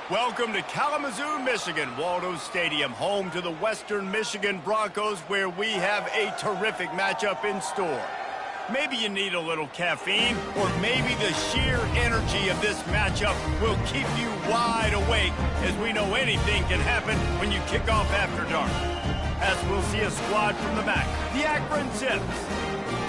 Welcome to Kalamazoo, Michigan, Waldo Stadium, home to the Western Michigan Broncos, where we have a terrific matchup in store. Maybe you need a little caffeine, or maybe the sheer energy of this matchup will keep you wide awake, as we know anything can happen when you kick off after dark. As we'll see a squad from the MAC, the Akron Zips,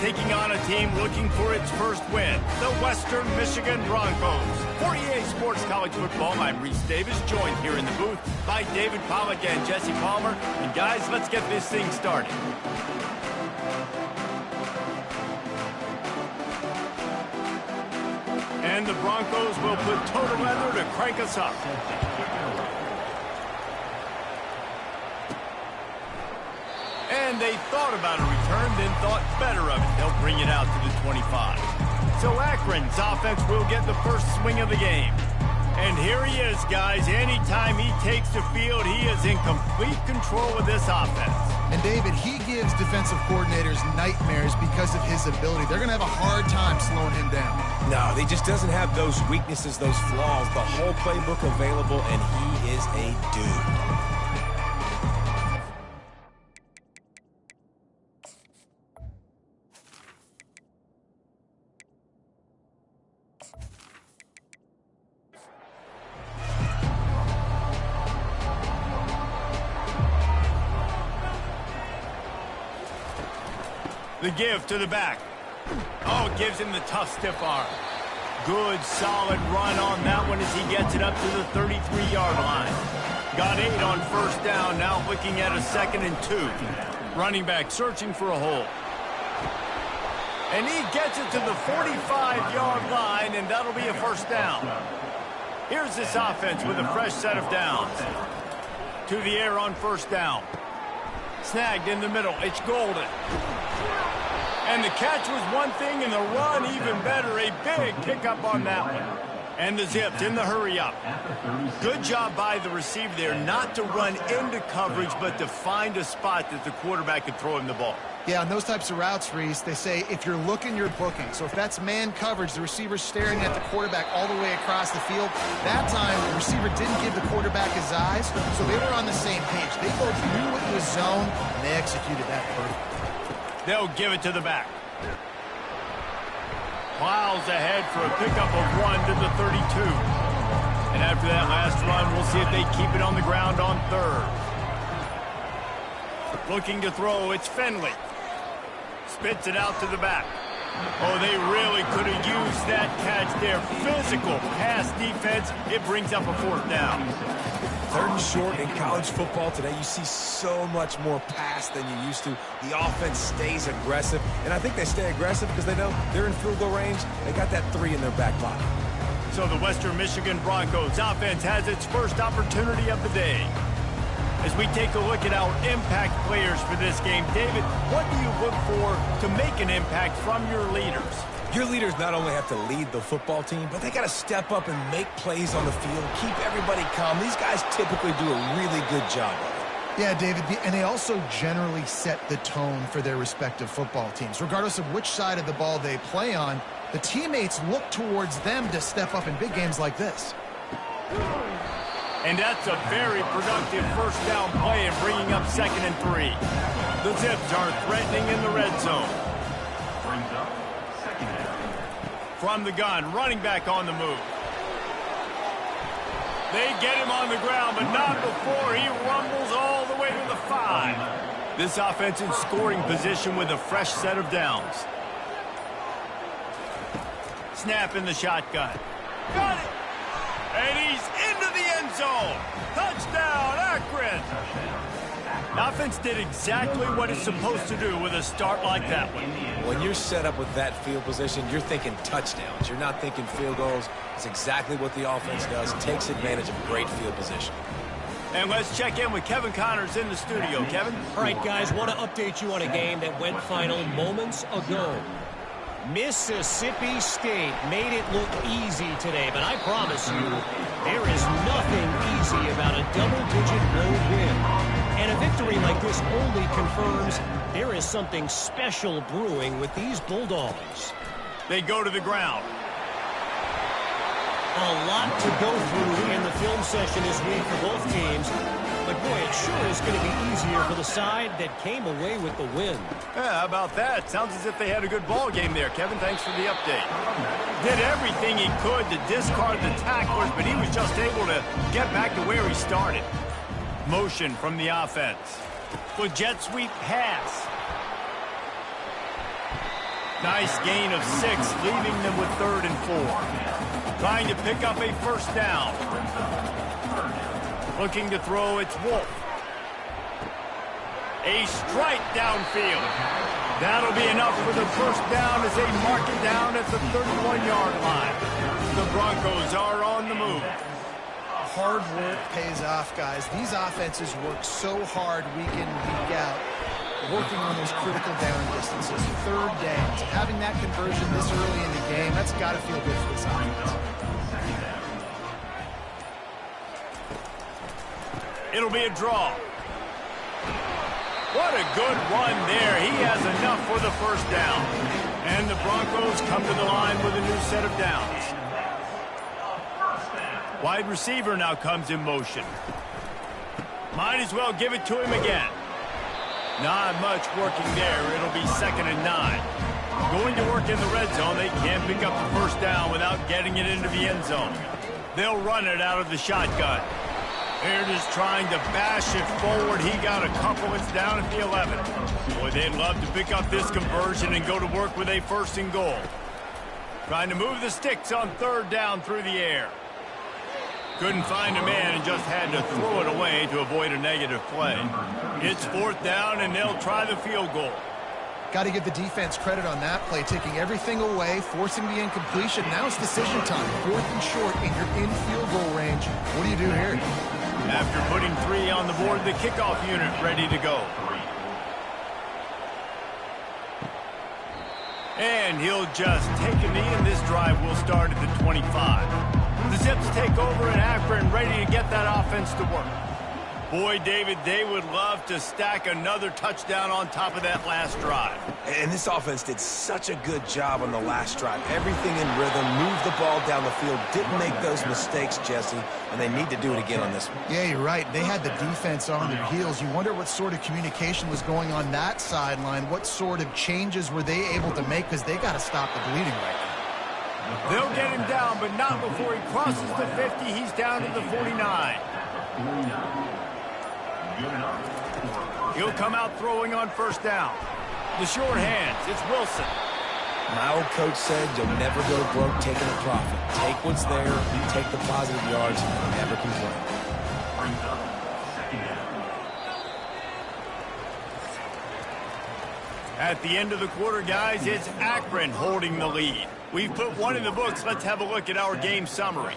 taking on a team looking for its first win, the Western Michigan Broncos. For EA Sports College Football, I'm Reese Davis, joined here in the booth by David Pollack and Jesse Palmer. And guys, let's get this thing started. And the Broncos will put total weather to crank us up. And they thought about a return, then thought better of it. They'll bring it out to the 25. So Akron's offense will get the first swing of the game. And here he is, guys. Anytime he takes the field, he is in complete control of this offense. And David, he gives defensive coordinators nightmares because of his ability. They're going to have a hard time slowing him down. No, he just doesn't have those weaknesses, those flaws, the whole playbook available, and he is a dude. The give to the back. Oh, gives him the tough stiff arm. Good, solid run on that one as he gets it up to the 33-yard line. Got 8 on first down, now looking at a 2nd and 2. Running back searching for a hole. And he gets it to the 45-yard line, and that'll be a first down. Here's this offense with a fresh set of downs. To the air on first down. Snagged in the middle. It's Golden. And the catch was one thing, and the run even better. A big pickup on that one. And the Zips in the hurry up. Good job by the receiver there not to run into coverage, but to find a spot that the quarterback could throw him the ball. Yeah, on those types of routes, Reese, they say if you're looking, you're booking. So if that's man coverage, the receiver's staring at the quarterback all the way across the field. That time, the receiver didn't give the quarterback his eyes, so they were on the same page. They both knew it was zone, and they executed that perfectly. They'll give it to the back. Plows ahead for a pickup of 1 to the 32. And after that last run, we'll see if they keep it on the ground on 3rd. Looking to throw, it's Finley. Spits it out to the back. Oh, they really could have used that catch there. Physical pass defense. It brings up a 4th down. 3rd and short in college football today. You see so much more pass than you used to. The offense stays aggressive, and I think they stay aggressive because they know they're in field goal range. They got that 3 in their back pocket. So the Western Michigan Broncos offense has its first opportunity of the day. As we take a look at our impact players for this game, David, what do you look for to make an impact from your leaders? Your leaders not only have to lead the football team, but they got to step up and make plays on the field, keep everybody calm. These guys typically do a really good job of it. Yeah, David, and they also generally set the tone for their respective football teams. Regardless of which side of the ball they play on, the teammates look towards them to step up in big games like this. And that's a very productive first down play and bringing up 2nd and 3. The Zips are threatening in the red zone. From the gun, running back on the move. They get him on the ground, but not before he rumbles all the way to the 5. This offense in scoring position with a fresh set of downs. Snap in the shotgun. Got it! And he's into the end zone. Touchdown, Akron! The offense did exactly what it's supposed to do with a start like that one. When you're set up with that field position, you're thinking touchdowns. You're not thinking field goals. It's exactly what the offense does. Takes advantage of great field position. And let's check in with Kevin Connors in the studio. Kevin? All right, guys, want to update you on a game that went final moments ago. Mississippi State made it look easy today, but I promise you, there is nothing easy about a double-digit road win. And a victory like this only confirms there is something special brewing with these Bulldogs. They go to the ground. A lot to go through in the film session this week for both teams. But, boy, it sure is going to be easier for the side that came away with the win. Yeah, how about that? Sounds as if they had a good ball game there, Kevin. Thanks for the update. Did everything he could to discard the tacklers, but he was just able to get back to where he started. Motion from the offense. With jet sweep pass. Nice gain of 6, leaving them with 3rd and 4. Trying to pick up a first down. Looking to throw, it's Wolf. A strike downfield. That'll be enough for the first down as they mark it down at the 31-yard line. The Broncos are on the move. Hard work pays off, guys. These offenses work so hard week in, week out, working on those critical down distances, 3rd downs. Having that conversion this early in the game, that's got to feel good for this offense. It'll be a draw. What a good run there. He has enough for the first down. And the Broncos come to the line with a new set of downs. Wide receiver now comes in motion. Might as well give it to him again. Not much working there. It'll be 2nd and 9. Going to work in the red zone. They can't pick up the first down without getting it into the end zone. They'll run it out of the shotgun. They're just trying to bash it forward. He got a couple. It's down at the 11. Boy, they'd love to pick up this conversion and go to work with a 1st and goal. Trying to move the sticks on 3rd down through the air. Couldn't find a man and just had to throw it away to avoid a negative play. It's 4th down, and they'll try the field goal. Got to give the defense credit on that play, taking everything away, forcing the incompletion. Now it's decision time. 4th and short, and you're in field goal range. What do you do here? After putting 3 on the board, the kickoff unit ready to go. And he'll just take a knee, and this drive will start at the 25. The Zips take over in Akron, ready to get that offense to work. Boy, David, they would love to stack another touchdown on top of that last drive. And this offense did such a good job on the last drive. Everything in rhythm, moved the ball down the field, didn't make those mistakes, Jesse, and they need to do it again on this one. Yeah, you're right. They had the defense on their heels. You wonder what sort of communication was going on that sideline. What sort of changes were they able to make, because they got to stop the bleeding right now. They'll get him down, but not before he crosses the 50. He's down to the 49. He'll come out throwing on 1st down. The short hands, it's Wilson. My old coach said you'll never go broke taking a profit. Take what's there, take the positive yards, and never complain. At the end of the quarter, guys, it's Akron holding the lead. We've put 1 in the books. Let's have a look at our game summary.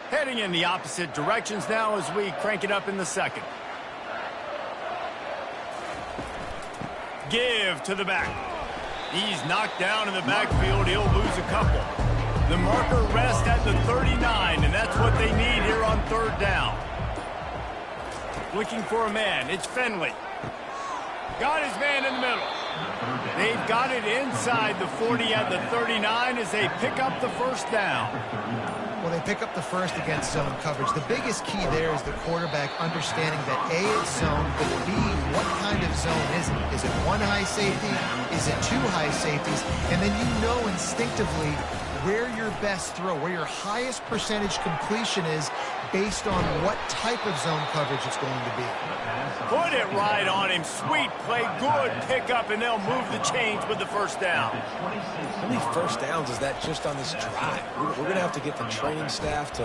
Heading in the opposite directions now as we crank it up in the 2nd. Give to the back. He's knocked down in the backfield. He'll lose a couple. The marker rests at the 39, and that's what they need here on 3rd down. Looking for a man. It's Finley. Got his man in the middle. They've got it inside the 40 at the 39 as they pick up the first down. Well, they pick up the first against zone coverage. The biggest key there is the quarterback understanding that A, it's zone, but B, what kind of zone is it? Is it one high safety? Is it two high safeties? And then you know instinctively where your best throw, where your highest percentage completion is based on what type of zone coverage it's going to be. Put it right on him. Sweet play, good pickup, and they'll move the chains with the first down. How many first downs is that just on this drive? We're going to have to get the training staff to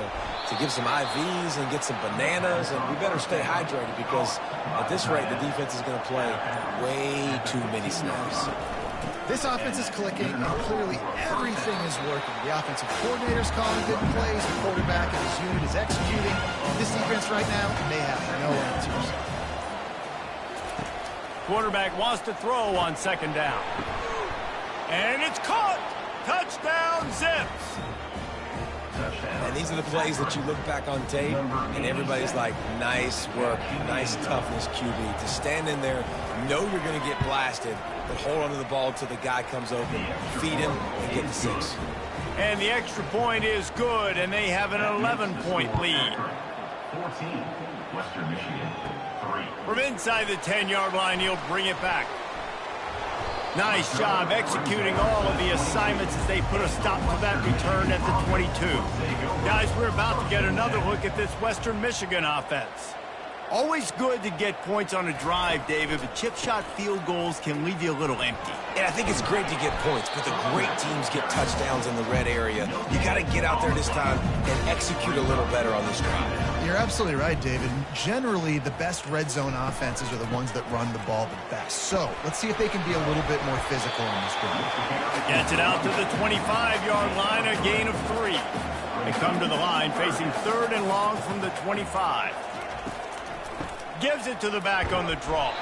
give some IVs and get some bananas, and we better stay hydrated because at this rate, the defense is going to play way too many snaps. This offense is clicking, and clearly everything is working. The offensive coordinator's calling good plays. The quarterback and his unit is executing. This defense right now, they have no answers. Quarterback wants to throw on 2nd down. And it's caught. Touchdown, Zips. And these are the plays that you look back on tape, and everybody's like, nice work, nice toughness, QB. To stand in there, know you're going to get blasted, but hold onto the ball until the guy comes open, feed him, and get the 6. And the extra point is good, and they have an 11-point lead. 14, Western Michigan, 3. From inside the 10-yard line, he'll bring it back. Nice job executing all of the assignments as they put a stop to that return at the 22. Guys, we're about to get another look at this Western Michigan offense. Always good to get points on a drive, David, but chip shot field goals can leave you a little empty. And I think it's great to get points, but the great teams get touchdowns in the red area. You got to get out there this time and execute a little better on this drive. You're absolutely right, David. Generally, the best red zone offenses are the ones that run the ball the best. So let's see if they can be a little bit more physical on this drive. Gets it out to the 25-yard line, a gain of 3. They come to the line facing 3rd and long from the 25. Gives it to the back on the draw.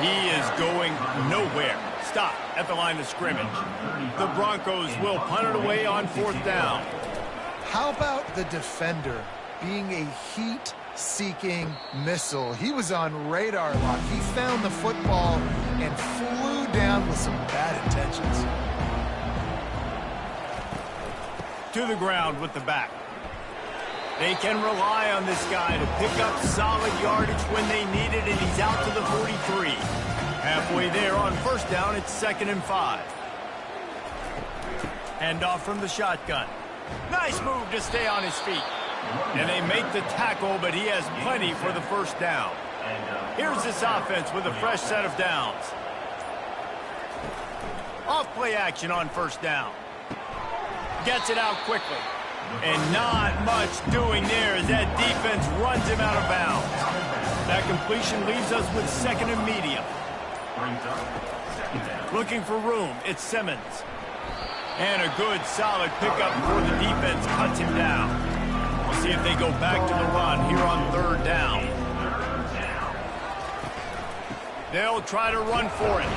He is going nowhere. Stop at the line of scrimmage. The Broncos will punt it away on 4th down. How about the defender being a heat-seeking missile? He was on radar lock. He found the football and flew down with some bad intentions. To the ground with the back. They can rely on this guy to pick up solid yardage when they need it, and he's out to the 43. Halfway there on 1st down, it's 2nd and 5. Hand off from the shotgun. Nice move to stay on his feet. And they make the tackle, but he has plenty for the 1st down. Here's this offense with a fresh set of downs. Off play action on 1st down. Gets it out quickly. And not much doing there as that defense runs him out of bounds. That completion leaves us with 2nd and medium. Looking for room, it's Simmons. And a good, solid pickup before the defense cuts him down. We'll see if they go back to the run here on 3rd down. They'll try to run for it.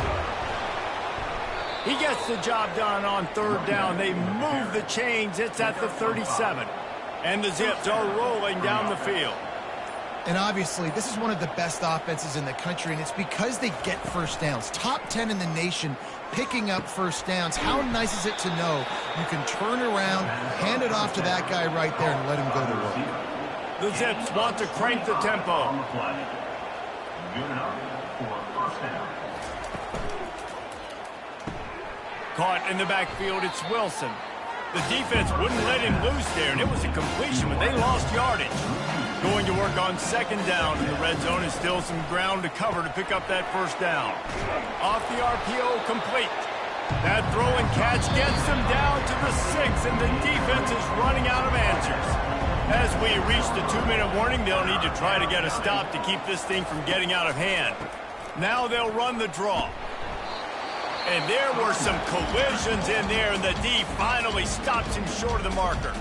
He gets the job done on 3rd down. They move the chains. It's at the 37. And the Zips are rolling down the field. And obviously, this is one of the best offenses in the country, and it's because they get 1st downs. Top 10 in the nation picking up 1st downs. How nice is it to know you can turn around, hand it off to that guy right there, and let him go to work. The Zips want to crank the tempo. Good enough for 1st down. Caught in the backfield, it's Wilson. The defense wouldn't let him loose there, and it was a completion, but they lost yardage. Going to work on 2nd down in the red zone, and still some ground to cover to pick up that 1st down. Off the RPO, complete. That throw and catch gets them down to the 6, and the defense is running out of answers. As we reach the 2-minute warning, they'll need to try to get a stop to keep this thing from getting out of hand. Now they'll run the draw. And there were some collisions in there, and the D finally stops him short of the marker.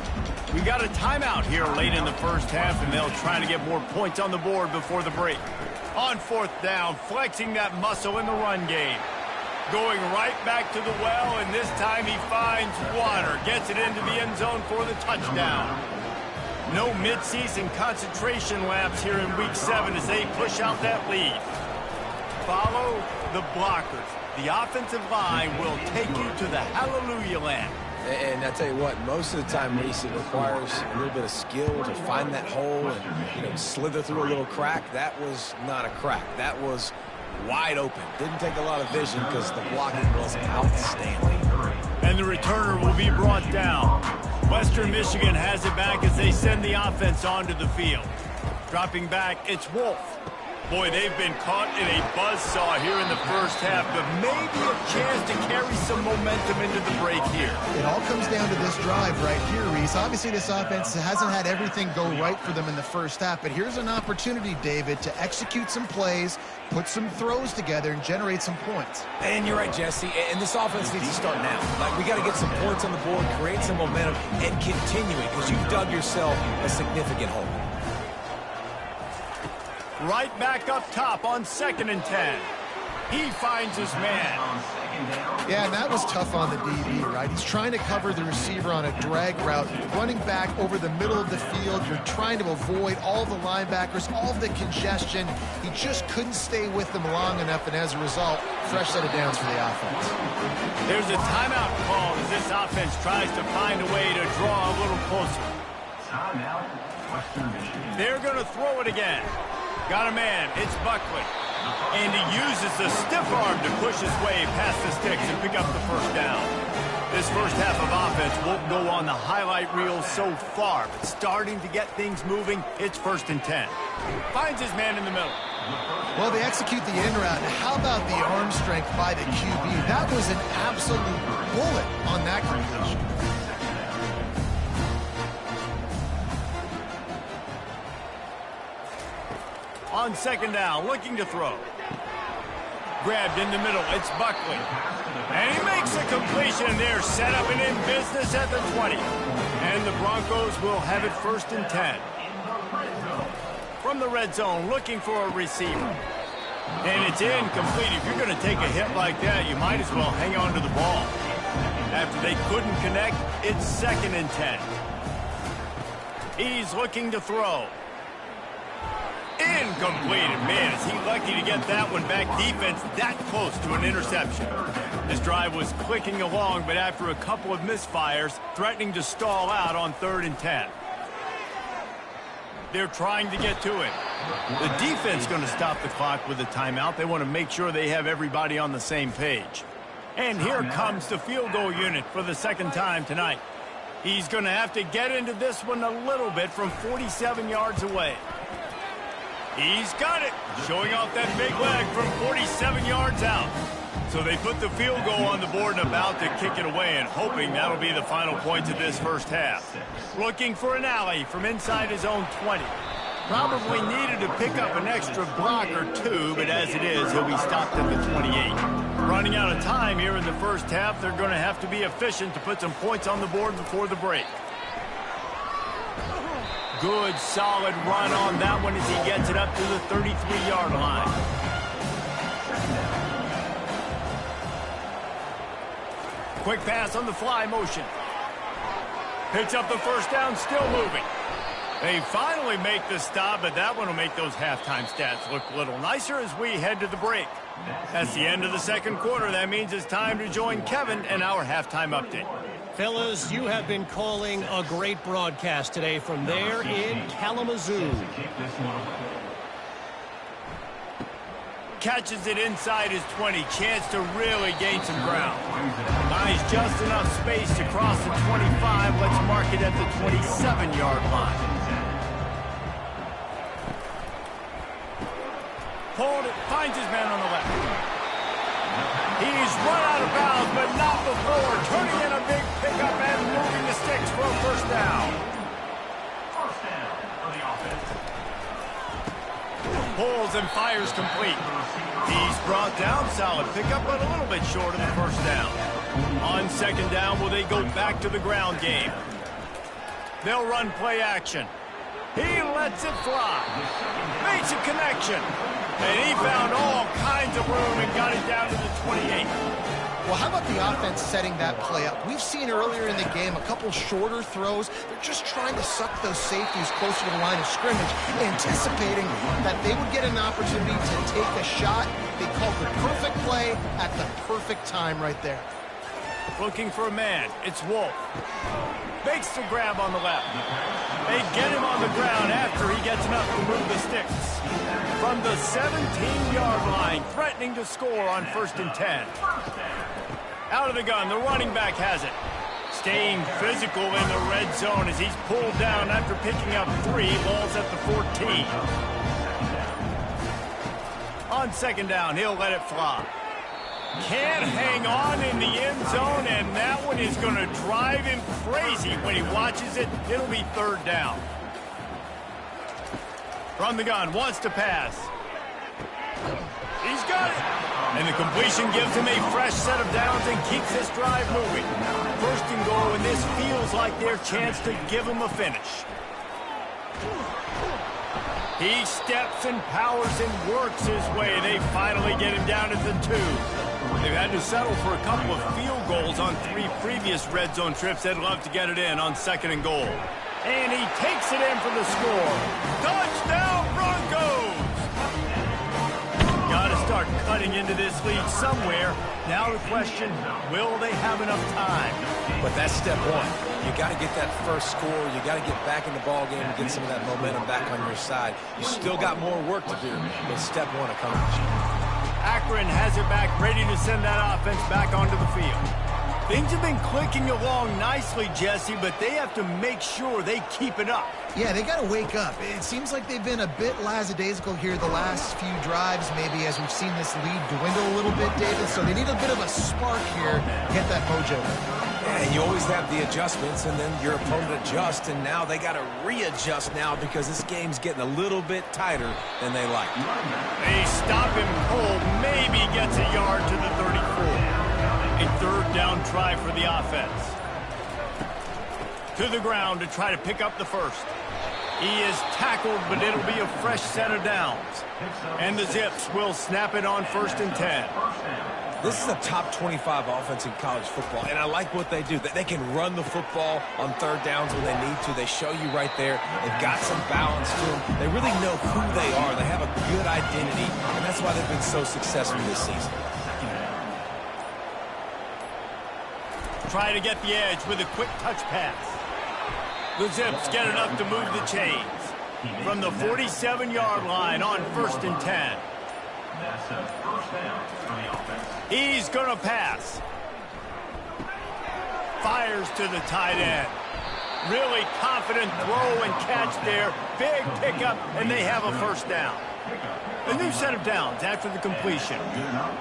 We got a timeout here late in the 1st half, and they'll try to get more points on the board before the break. On 4th down, flexing that muscle in the run game. Going right back to the well, and this time he finds water. Gets it into the end zone for the touchdown. No midseason concentration laps here in Week 7 as they push out that lead. Follow the blockers. The offensive line will take you to the hallelujah land. And I tell you what, most of the time, Reese, it requires a little bit of skill to find that hole and slither through a little crack. That was not a crack. That was wide open. Didn't take a lot of vision because the blocking was outstanding. And the returner will be brought down. Western Michigan has it back as they send the offense onto the field. Dropping back, it's Wolf. Boy, they've been caught in a buzzsaw here in the 1st half, but maybe a chance to carry some momentum into the break here. It all comes down to this drive right here, Reese. Obviously, this offense hasn't had everything go right for them in the 1st half, but here's an opportunity, David, to execute some plays, put some throws together, and generate some points. And you're right, Jesse, and this offense needs to start now. Like, we got to get some points on the board, create some momentum, and continue it, because you've dug yourself a significant hole. Right back up top on 2nd and 10. He finds his man. Yeah, and that was tough on the DB, right? He's trying to cover the receiver on a drag route, running back over the middle of the field. You're trying to avoid all the linebackers, all of the congestion. He just couldn't stay with them long enough, and as a result, fresh set of downs for the offense. There's a timeout call as this offense tries to find a way to draw a little closer. Timeout, Western Michigan. They're going to throw it again. Got a man. It's Buckley. And he uses the stiff arm to push his way past the sticks and pick up the first down. This first half of offense won't go on the highlight reel so far, but starting to get things moving, it's 1st and 10. Finds his man in the middle. Well, they execute the in route. How about the arm strength by the QB? That was an absolute bullet on that completion. On 2nd down, looking to throw. Grabbed in the middle, it's Buckley. And he makes a completion there, set up and in business at the 20. And the Broncos will have it 1st and 10. From the red zone, looking for a receiver. And it's incomplete. If you're going to take a hit like that, you might as well hang on to the ball. After they couldn't connect, it's 2nd and 10. He's looking to throw. Incomplete. And man, is he lucky to get that one back. Defense that close to an interception. This drive was clicking along, but after a couple of misfires, threatening to stall out on 3rd and 10. They're trying to get to it. The defense going to stop the clock with a timeout. They want to make sure they have everybody on the same page. And here comes the field goal unit for the 2nd time tonight. He's going to have to get into this one a little bit from 47 yards away. He's got it, showing off that big leg from 47 yards out. So they put the field goal on the board and about to kick it away and hoping that'll be the final points of this first half. Looking for an alley from inside his own 20. Probably needed to pick up an extra block or two, but as it is, he'll be stopped at the 28. Running out of time here in the first half, they're going to have to be efficient to put some points on the board before the break. Good, solid run on that one as he gets it up to the 33-yard line. Quick pass on the fly motion. Picks up the first down, still moving. They finally make the stop, but that one will make those halftime stats look a little nicer as we head to the break. That's the end of the 2nd quarter. That means it's time to join Kevin and our halftime update. Fellas, you have been calling a great broadcast today from there in Kalamazoo. Catches it inside his 20. Chance to really gain some ground. Buys just enough space to cross the 25. Let's mark it at the 27-yard line. Hold it. Finds his man on the left. He's run out of bounds, but not before. Turning in a big pickup and moving the sticks for a first down. First down for the offense. Pulls and fires complete. He's brought down, solid pickup, but a little bit short of the first down. On 2nd down, will they go back to the ground game? They'll run play action. He lets it fly. Makes a connection. And he found all kinds of room and got it down to the 28. Well, how about the offense setting that play up? We've seen earlier in the game a couple shorter throws. They're just trying to suck those safeties closer to the line of scrimmage, anticipating that they would get an opportunity to take a shot. They called the perfect play at the perfect time right there. Looking for a man. It's Wolf. Makes the grab on the left. They get him on the ground after he gets enough to move the sticks. From the 17-yard line, threatening to score on 1st and 10. Out of the gun, the running back has it. Staying physical in the red zone as he's pulled down after picking up 3. Ball's at the 14. On 2nd down, he'll let it fly. Can't hang on in the end zone, and that one is going to drive him crazy when he watches it. It'll be 3rd down. From the gun, wants to pass. He's got it. And the completion gives him a fresh set of downs and keeps this drive moving. 1st and goal, and this feels like their chance to give him a finish. He steps and powers and works his way. They finally get him down at the 2. They've had to settle for a couple of field goals on 3 previous red zone trips. They'd love to get it in on 2nd and goal. And he takes it in for the score. Touchdown, Broncos! Got to start cutting into this lead somewhere. Now the question, will they have enough time? But that's step 1. You got to get that first score. You got to get back in the ball game and get some of that momentum back on your side. You still got more work to do, but step 1 accomplished. Akron has it back, ready to send that offense back onto the field. Things have been clicking along nicely, Jesse, but they have to make sure they keep it up. Yeah, they got to wake up. It seems like they've been a bit lackadaisical here the last few drives, maybe, as we've seen this lead dwindle a little bit, David. So they need a bit of a spark here to get that mojo. Yeah, and you always have the adjustments, and then your opponent adjusts, and now they got to readjust now because this game's getting a little bit tighter than they like. They stop him cold, maybe gets a yard to the 34. A 3rd down try for the offense. To the ground to try to pick up the first. He is tackled, but it'll be a fresh set of downs. And the Zips will snap it on 1st and 10. This is a top 25 offense in college football, and I like what they do. They can run the football on 3rd downs when they need to. They show you right there. They've got some balance to them. They really know who they are. They have a good identity, and that's why they've been so successful this season. Try to get the edge with a quick touch pass. The Zips get enough to move the chains. From the 47-yard line on 1st and 10. That's a 1st down for the offense. He's going to pass. Fires to the tight end. Really confident throw and catch there. Big pickup, and they have a 1st down. A new set of downs after the completion.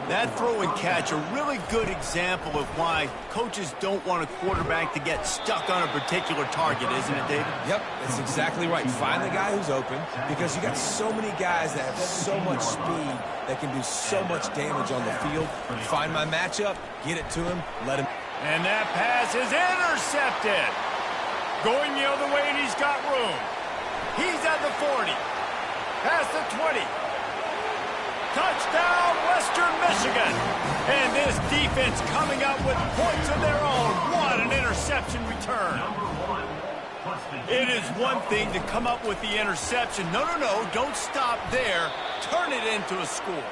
That throw and catch, a really good example of why coaches don't want a quarterback to get stuck on a particular target, isn't it, David? Yep, that's exactly right. Find the guy who's open, because you got so many guys that have so much speed that can do so much damage on the field. Find my matchup, get it to him, let him. And that pass is intercepted. Going the other way, and he's got room. He's at the 40. Past the 20. Touchdown, Western Michigan. And this defense coming up with points of their own. What an interception return. It is one thing to come up with the interception. No, don't stop there. Turn it into a score.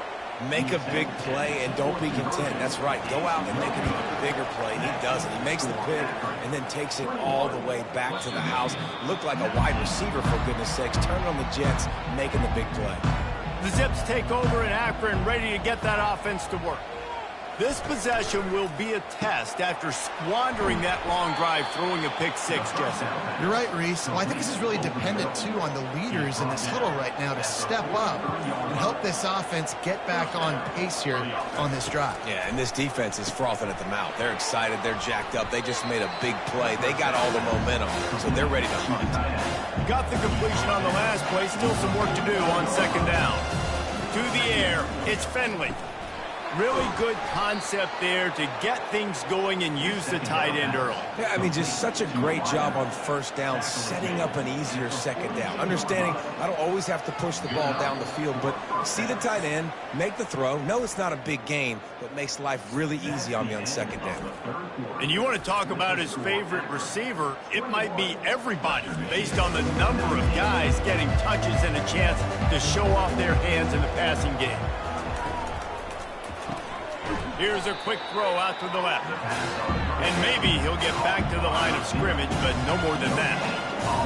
Make a big play and don't be content. That's right. Go out and make an even bigger play. He does it. He makes the pick and then takes it all the way back to the house. Looked like a wide receiver, for goodness sakes. Turn on the Jets, making the big play. The Zips take over in Akron, ready to get that offense to work. This possession will be a test after squandering that long drive, throwing a pick 6, Jesse. You're right, Reese. Well, I think this is really dependent, too, on the leaders in this huddle right now to step up and help this offense get back on pace here on this drive. Yeah, and this defense is frothing at the mouth. They're excited. They're jacked up. They just made a big play. They got all the momentum, so they're ready to hunt. Got the completion on the last play. Still some work to do on 2nd down. To the air, it's Finley. Really good concept there to get things going and use the tight end early. Yeah, I mean, just such a great job on 1st down, setting up an easier 2nd down. Understanding I don't always have to push the ball down the field, but see the tight end, make the throw. No, it's not a big gain, but makes life really easy on me on 2nd down. And you want to talk about his favorite receiver, it might be everybody based on the number of guys getting touches and a chance to show off their hands in the passing game. Here's a quick throw out to the left. And maybe he'll get back to the line of scrimmage, but no more than that.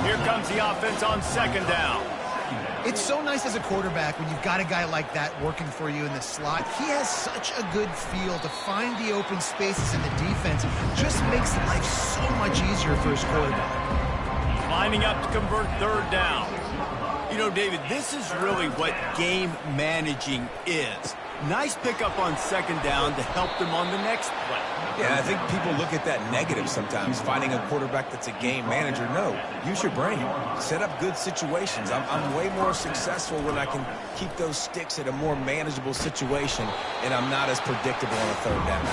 Here comes the offense on 2nd down. It's so nice as a quarterback when you've got a guy like that working for you in the slot. He has such a good feel to find the open spaces in the defense. Just makes life so much easier for his quarterback. Lining up to convert 3rd down. You know, David, this is really what game managing is. Nice pickup on 2nd down to help them on the next play. Yeah, I think people look at that negative sometimes, finding a quarterback that's a game manager. No, use your brain. Set up good situations. I'm way more successful when I can keep those sticks at a more manageable situation, and I'm not as predictable on a 3rd down.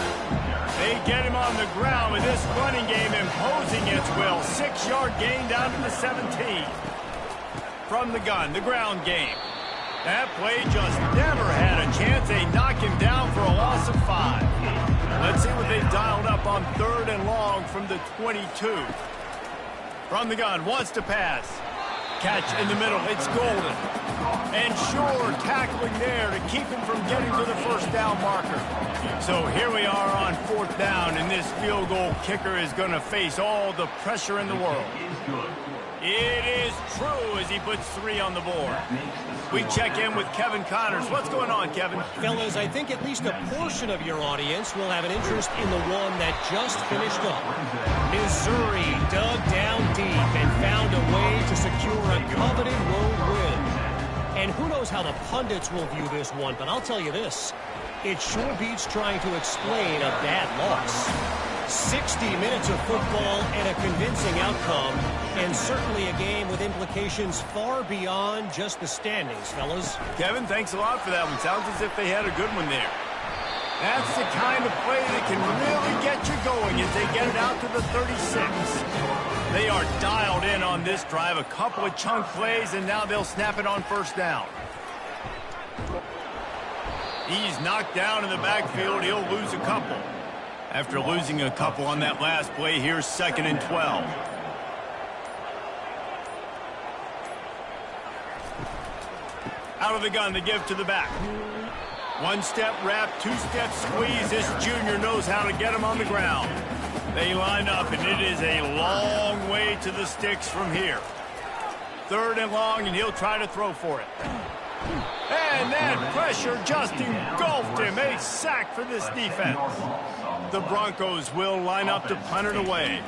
They get him on the ground with this running game imposing its will. 6-yard gain down to the 17. from the gun, the ground game. That play just never had a chance. They knock him down for a loss of 5. Let's see what they've dialed up on 3rd and long from the 22. From the gun, wants to pass. Catch in the middle, it's Golden. And Shore tackling there to keep him from getting to the first down marker. So here we are on 4th down, and this field goal kicker is going to face all the pressure in the world. It is true as he puts 3 on the board. We check in with Kevin Connors. What's going on, Kevin? Fellas, I think at least a portion of your audience will have an interest in the one that just finished up. Missouri dug down deep and found a way to secure a coveted road win. And who knows how the pundits will view this one, but I'll tell you this. It sure beats trying to explain a bad loss. 60 minutes of football and a convincing outcome, and certainly a game with implications far beyond just the standings, fellas. Kevin, thanks a lot for that one. Sounds as if they had a good one there. That's the kind of play that can really get you going as they get it out to the 36. They are dialed in on this drive, a couple of chunk plays, and now they'll snap it on 1st down. He's knocked down in the backfield. He'll lose a couple. After losing a couple on that last play, here's 2nd and 12. Out of the gun, the give to the back. 1-step wrap, 2-step squeeze. This junior knows how to get him on the ground. They line up, and it is a long way to the sticks from here. 3rd and long, and he'll try to throw for it. And that pressure just engulfed him. A sack for this defense. The Broncos will line up to punt it away.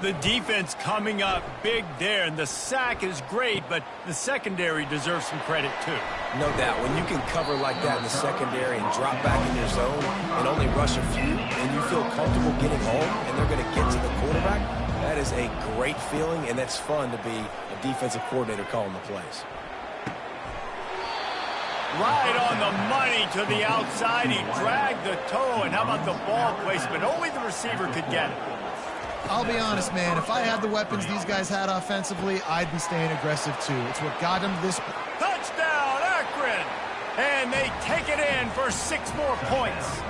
The defense coming up big there, and the sack is great, but the secondary deserves some credit too. No doubt. When you can cover like that in the secondary and drop back in your zone and only rush a few, and you feel comfortable getting home, and they're going to get to the quarterback, that is a great feeling, and that's fun to be a defensive coordinator calling the plays. Right on the money to the outside. He dragged the toe, and how about the ball placement? Only the receiver could get it. I'll be honest, man. If I had the weapons these guys had offensively, I'd be staying aggressive too. It's what got them to this. Touchdown, Akron! And they take it in for 6 more points.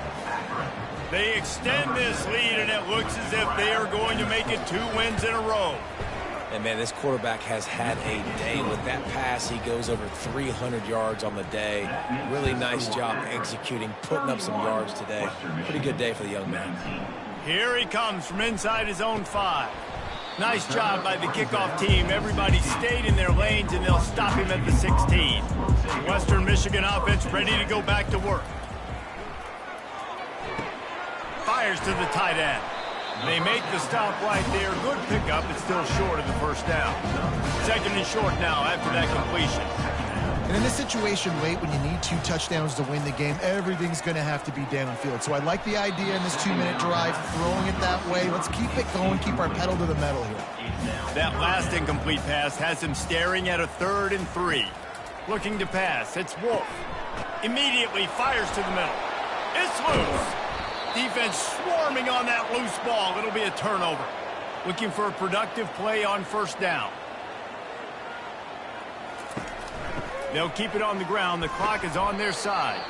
They extend this lead, and it looks as if they are going to make it 2 wins in a row. And, man, this quarterback has had a day. With that pass, he goes over 300 yards on the day. Really nice job executing, putting up some yards today. Pretty good day for the young man. Here he comes from inside his own 5. Nice job by the kickoff team. Everybody stayed in their lanes, and they'll stop him at the 16. Western Michigan offense ready to go back to work. Fires to the tight end. They make the stop right there. Good pickup, but still short of the 1st down. 2nd and short now after that completion. And in this situation late, when you need 2 touchdowns to win the game, everything's going to have to be downfield. So I like the idea in this 2-minute drive, throwing it that way. Let's keep it going, keep our pedal to the metal here. That last incomplete pass has him staring at a 3rd and 3. Looking to pass, it's Wolf. Immediately fires to the middle. It's loose. Defense swarming on that loose ball. It'll be a turnover. Looking for a productive play on 1st down. They'll keep it on the ground. The clock is on their side.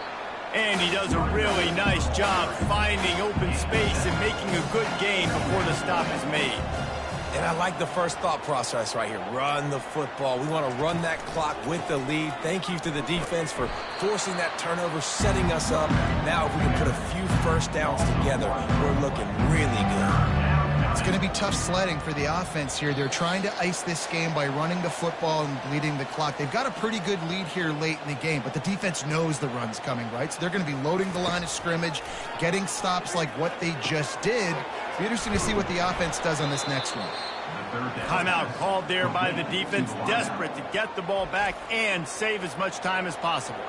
And he does a really nice job finding open space and making a good gain before the stop is made. And I like the first thought process right here. Run the football. We want to run that clock with the lead. Thank you to the defense for forcing that turnover, setting us up. Now if we can put a few 1st downs together, we're looking really good. It's going to be tough sledding for the offense here. They're trying to ice this game by running the football and bleeding the clock. They've got a pretty good lead here late in the game, but the defense knows the run's coming, right? So they're going to be loading the line of scrimmage, getting stops like what they just did. It'll be interesting to see what the offense does on this next one. Timeout called there by the defense, desperate to get the ball back and save as much time as possible.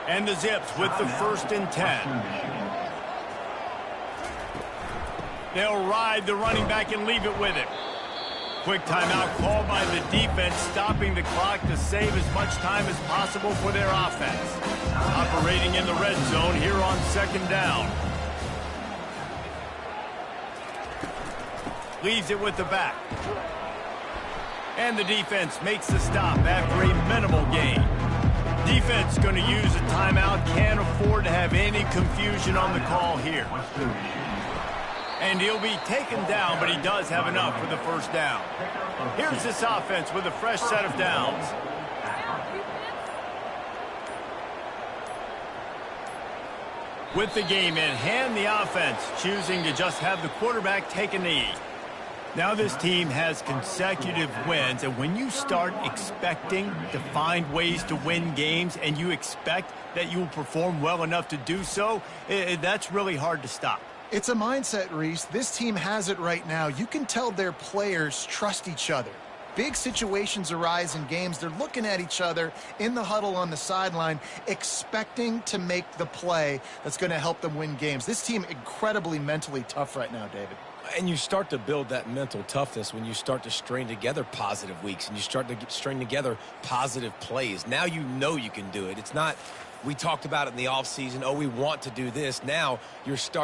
And the Zips with the 1st and 10. They'll ride the running back and leave it with him. Quick timeout called by the defense, stopping the clock to save as much time as possible for their offense. Operating in the red zone here on 2nd down. Leaves it with the back. And the defense makes the stop after a minimal gain. Defense going to use a timeout. Can't afford to have any confusion on the call here. And he'll be taken down, but he does have enough for the first down. Here's this offense with a fresh set of downs. With the game in hand, the offense choosing to just have the quarterback take a knee. Now this team has consecutive wins, and when you start expecting to find ways to win games and you expect that you will perform well enough to do so, that's really hard to stop. It's a mindset, Reese. This team has it right now. You can tell their players trust each other. Big situations arise in games. They're looking at each other in the huddle on the sideline, expecting to make the play that's going to help them win games. This team incredibly mentally tough right now, David. And you start to build that mental toughness when you start to string together positive weeks and you start to string together positive plays. Now you know you can do it. It's not, we talked about it in the offseason, oh, we want to do this. Now you're starting